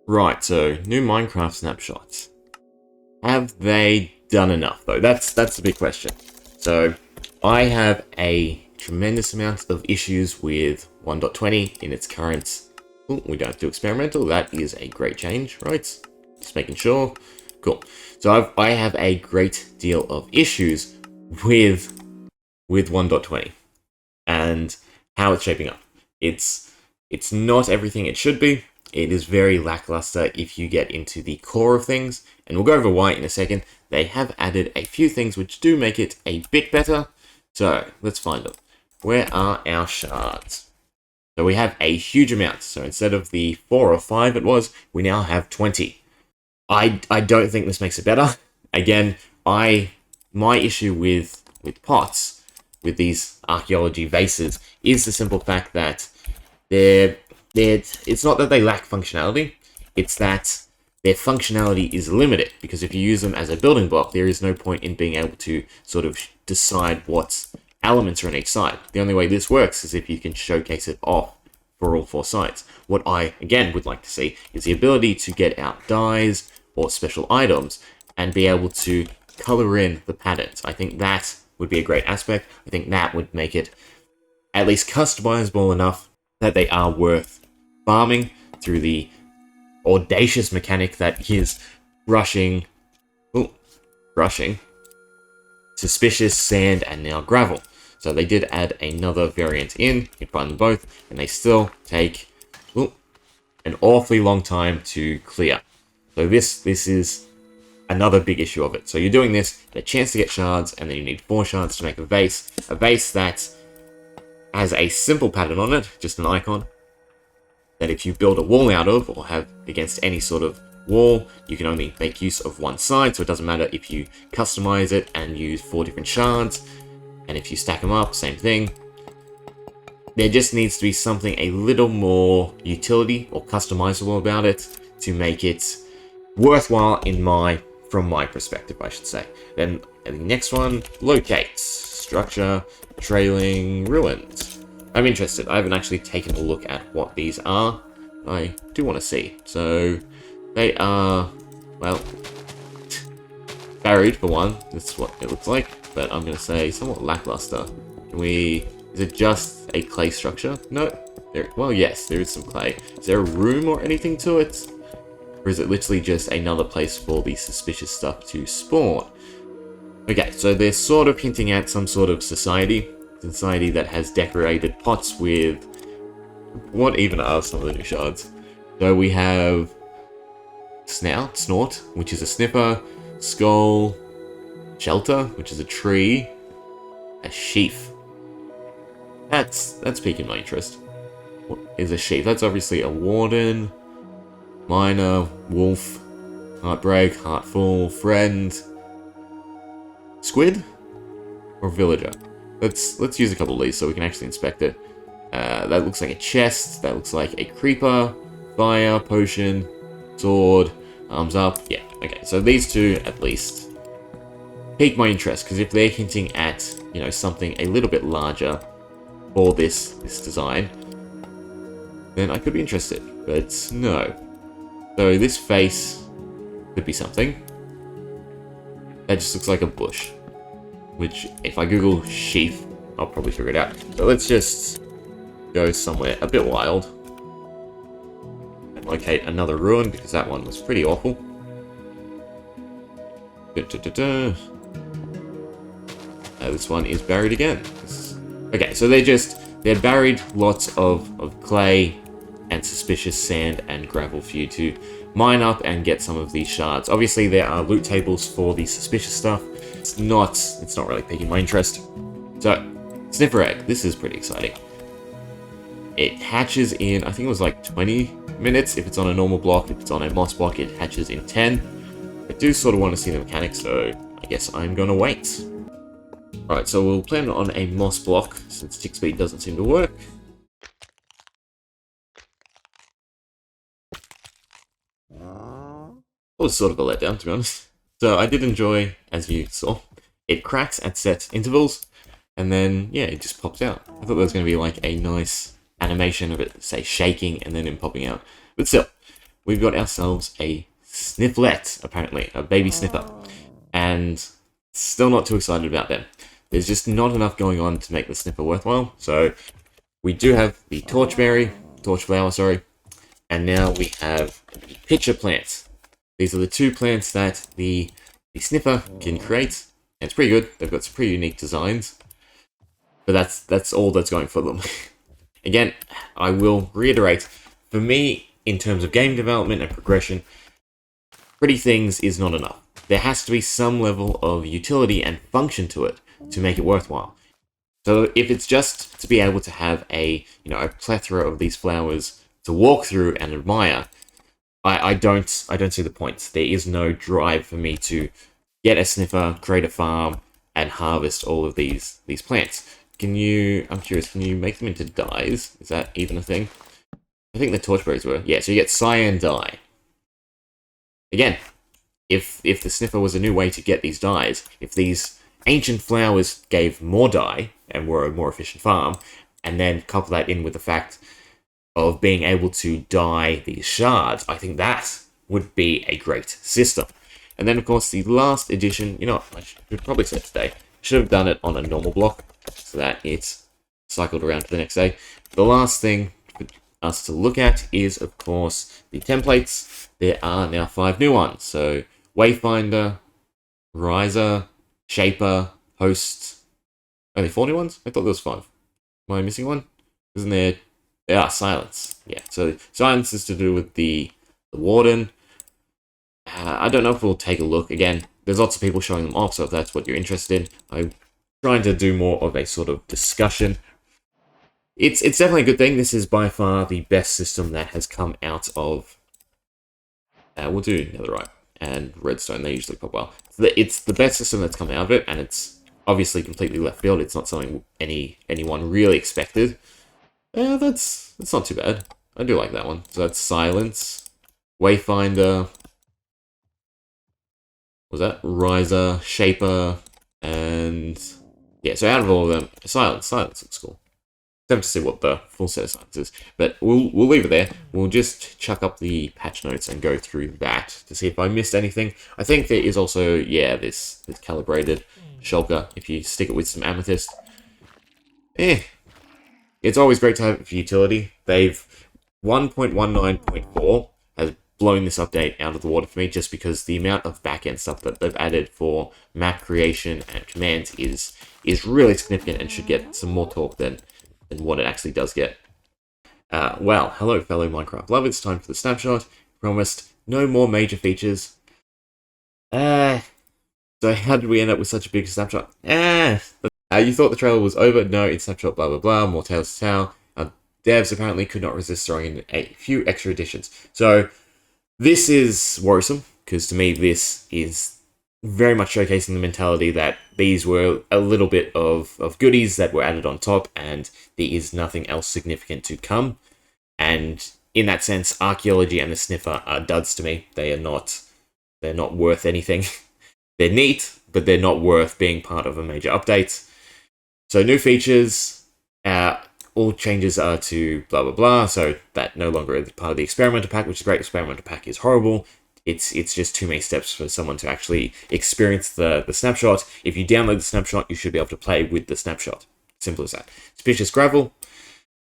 Right, so new Minecraft snapshots. Have they done enough though? That's the big question. So I have a tremendous amount of issues with 1.20 in its current. Oh, we don't do experimental. That is a great change, right? Just making sure. Cool. So I have a great deal of issues with 1.20 and how it's shaping up. It's not everything it should be. It is very lackluster if you get into the core of things, and we'll go over why in a second. They have added a few things which do make it a bit better, so let's find them. Where are our shards? So we have a huge amount, so instead of the 4 or 5 it was, we now have 20. I don't think this makes it better. Again, my issue with pots, with these archaeology vases, is the simple fact that it's not that they lack functionality, it's that their functionality is limited, because if you use them as a building block, there is no point in being able to sort of decide what elements are on each side. The only way this works is if you can showcase it off for all 4 sides. What I, again, would like to see is the ability to get out dyes or special items and be able to color in the patterns. I think that would be a great aspect. I think that would make it at least customizable enough that they are worth farming through the audacious mechanic that is brushing suspicious sand and now gravel. So they did add another variant in. You can find them both, and they still take an awfully long time to clear. So this is another big issue of it. So you're doing this, a chance to get shards, and then you need 4 shards to make a vase that has a simple pattern on it, just an icon, that if you build a wall out of, or have against any sort of wall, you can only make use of one side, so it doesn't matter if you customize it and use 4 different shards, and if you stack them up, same thing. There just needs to be something a little more utility or customizable about it to make it worthwhile from my perspective, I should say. Then the next one, locate, structure, trailing ruins. I'm interested. I haven't actually taken a look at what these are. I do want to see. So they are, well, buried for one. That's what it looks like. But I'm going to say somewhat lackluster. Is it just a clay structure? No. Well, yes, there is some clay. Is there a room or anything to it? Or is it literally just another place for the suspicious stuff to spawn? Okay, so they're sort of hinting at some sort of society that has decorated pots with... what even are some of the new shards? So we have snort, which is a sniffer, skull, shelter, which is a tree, a sheaf. That's piquing my interest. What is a sheaf? That's obviously a warden, miner, wolf, heartbreak, heartful, friend, squid, or villager. Let's use a couple of these so we can actually inspect it. That looks like a chest. That looks like a creeper, fire, potion, sword, arms up. Yeah, okay. So these two at least pique my interest, because if they're hinting at, something a little bit larger for this design, then I could be interested. But no. So this face could be something. That just looks like a bush. Which, if I Google sheaf, I'll probably figure it out. So let's just go somewhere a bit wild and locate another ruin, because that one was pretty awful. This one is buried again. Okay, so they're buried lots of clay and suspicious sand and gravel for you to mine up and get some of these shards. Obviously, there are loot tables for the suspicious stuff. It's not really piquing my interest. So, sniffer egg. This is pretty exciting. It hatches in, I think it was like 20 minutes if it's on a normal block. If it's on a moss block, it hatches in 10. I do sort of want to see the mechanics, so I guess I'm going to wait. Alright, so we'll plan on a moss block, since tick speed doesn't seem to work. It was sort of a letdown, to be honest. So I did enjoy, as you saw, it cracks at set intervals, and then, yeah, it just pops out. I thought there was going to be like a nice animation of it, say, shaking and then it popping out. But still, we've got ourselves a snifflet, apparently, a baby sniffer. And still not too excited about them. There's just not enough going on to make the sniffer worthwhile. So we do have the torchflower, sorry, and now we have the pitcher plants. These are the two plants that the sniffer can create. And it's pretty good. They've got some pretty unique designs. But that's all that's going for them. Again, I will reiterate, for me, in terms of game development and progression, pretty things is not enough. There has to be some level of utility and function to it to make it worthwhile. So if it's just to be able to have a plethora of these flowers to walk through and admire, I don't see the point. There is no drive for me to get a sniffer, create a farm, and harvest all of these plants. I'm curious, can you make them into dyes? Is that even a thing? I think the torchberries were. Yeah, so you get cyan dye. Again, if the sniffer was a new way to get these dyes, if these ancient flowers gave more dye and were a more efficient farm, and then couple that in with the fact of being able to dye these shards, I think that would be a great system. And then, of course, the last edition, I should probably say today, should have done it on a normal block so that it's cycled around to the next day. The last thing for us to look at is, of course, the templates. There are now 5 new ones. So, Wayfinder, Riser, Shaper, Host. Only 4 new ones? I thought there was 5. Am I missing one? Isn't there? There are Silence. Yeah, so Silence is to do with the Warden. I don't know if we'll take a look. Again, there's lots of people showing them off, so if that's what you're interested in, I'm trying to do more of a sort of discussion. It's definitely a good thing. This is by far the best system that has come out of... we'll do Netherite and Redstone. They usually pop well. It's the best system that's come out of it, and it's obviously completely left field. It's not something anyone really expected. That's not too bad. I do like that one. So that's Silence, Wayfinder... Was that Riser, Shaper, and yeah, so out of all of them, Silence looks cool. Time to see what the full set of Silence is, but we'll leave it there. We'll just chuck up the patch notes and go through that to see if I missed anything. I think there is also, this calibrated shulker, if you stick it with some amethyst. It's always great to have it for utility. They've 1.19.4 has blown this update out of the water for me, just because the amount of back-end stuff that they've added for map creation and commands is really significant and should get some more talk than what it actually does get. Well, hello fellow Minecraft lovers, it's time for the snapshot. Promised no more major features. So how did we end up with such a big snapshot? You thought the trailer was over? No, it's snapshot blah blah blah, more tales to tell. Devs apparently could not resist throwing in a few extra additions. So this is worrisome, because to me this is very much showcasing the mentality that these were a little bit of goodies that were added on top, and there is nothing else significant to come. And in that sense, archaeology and the sniffer are duds to me. They're not worth anything. They're neat, but they're not worth being part of a major update. So new features, all changes are to blah blah blah, so that no longer is part of the experimenter pack, which is great. Experimenter pack is horrible. It's just too many steps for someone to actually experience the snapshot. If you download the snapshot, you should be able to play with the snapshot. Simple as that. Suspicious gravel,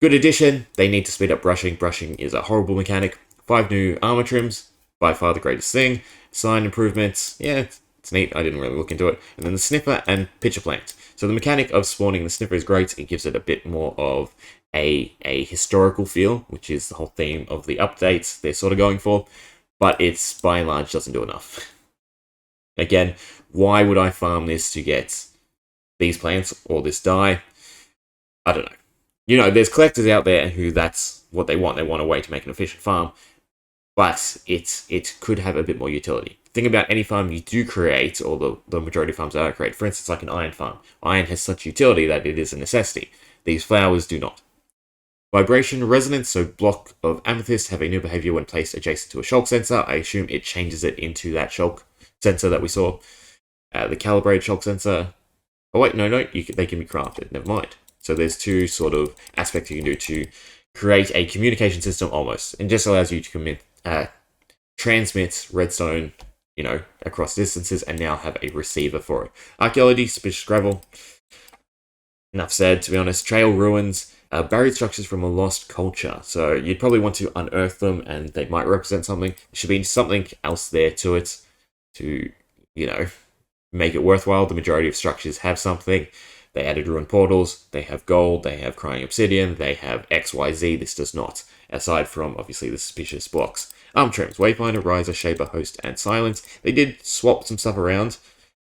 good addition. They need to speed up brushing. Brushing is a horrible mechanic. 5 new armor trims, by far the greatest thing. Sign improvements, it's neat. I didn't really look into it. And then the sniffer and pitcher plant. So the mechanic of spawning the sniffer is great. It gives it a bit more of a historical feel, which is the whole theme of the updates they're sort of going for. But it's, by and large, doesn't do enough. Again, why would I farm this to get these plants or this dye? I don't know. There's collectors out there who that's what they want. They want a way to make an efficient farm. But it could have a bit more utility. Think about any farm you do create, or the majority of farms that I create. For instance, like an iron farm. Iron has such utility that it is a necessity. These flowers do not. Vibration resonance, so block of amethyst have a new behavior when placed adjacent to a shulk sensor. I assume it changes it into that shulk sensor that we saw. The calibrated shulk sensor. Oh wait, no, they can be crafted. Never mind. So there's 2 sort of aspects you can do to create a communication system almost, and just allows you to transmits redstone, across distances, and now have a receiver for it. Archaeology, suspicious gravel. Enough said, to be honest. Trail ruins, buried structures from a lost culture. So you'd probably want to unearth them, and they might represent something. There should be something else there to it to, make it worthwhile. The majority of structures have something. They added ruined portals, they have gold, they have crying obsidian, they have XYZ. This does not, aside from, obviously, the suspicious blocks. Arm trims, Wayfinder, Riser, Shaper, Host, and Silence. They did swap some stuff around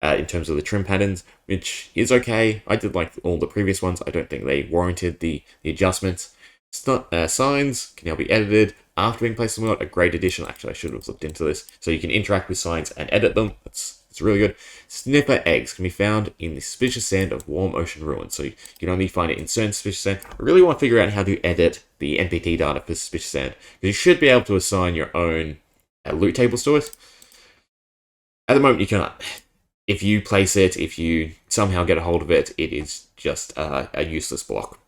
in terms of the trim patterns, which is okay. I did like all the previous ones. I don't think they warranted the adjustments. Signs can now be edited after being placed on the mod. A great addition. Actually, I should have looked into this. So you can interact with signs and edit them. It's really good. Sniffer eggs can be found in the suspicious sand of warm ocean ruins. So you can only find it in certain suspicious sand. I really want to figure out how to edit the NPT data for suspicious sand, because you should be able to assign your own loot tables to it. At the moment, you cannot. If you place it, if you somehow get a hold of it, it is just a useless block.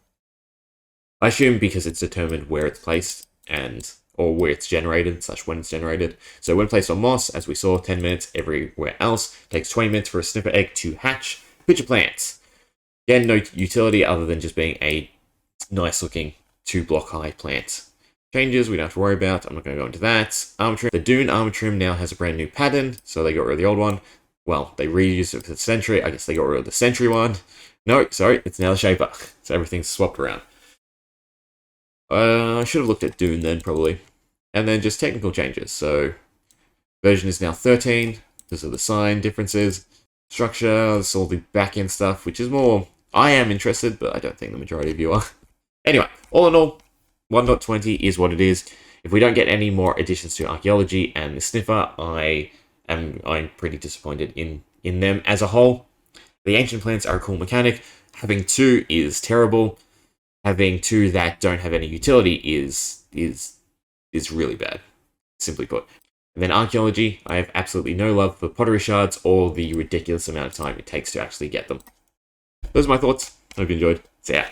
I assume because it's determined where it's placed or where it's generated, / when it's generated. So when placed on moss, as we saw, 10 minutes. Everywhere else takes 20 minutes for a sniffer egg to hatch. Pitcher plants. Again, no utility other than just being a nice looking 2-block high plant. Changes we don't have to worry about. I'm not going to go into that. Armor trim. The Dune armor trim now has a brand new pattern, so they got rid of the old one. Well, they reused it for the Sentry. I guess they got rid of the Sentry one. No, sorry, it's now the Shaper. So everything's swapped around. I should have looked at Dune then, probably. And then just technical changes. So, version is now 13. Because of the sign differences. Structure, this all the back-end stuff, which is more... I am interested, but I don't think the majority of you are. Anyway, all in all, 1.20 is what it is. If we don't get any more additions to archaeology and the sniffer, I'm pretty disappointed in them as a whole. The ancient plants are a cool mechanic. Having 2 is terrible. Having 2 that don't have any utility is really bad, simply put. And then archaeology, I have absolutely no love for pottery shards or the ridiculous amount of time it takes to actually get them. Those are my thoughts. Hope you enjoyed. See ya.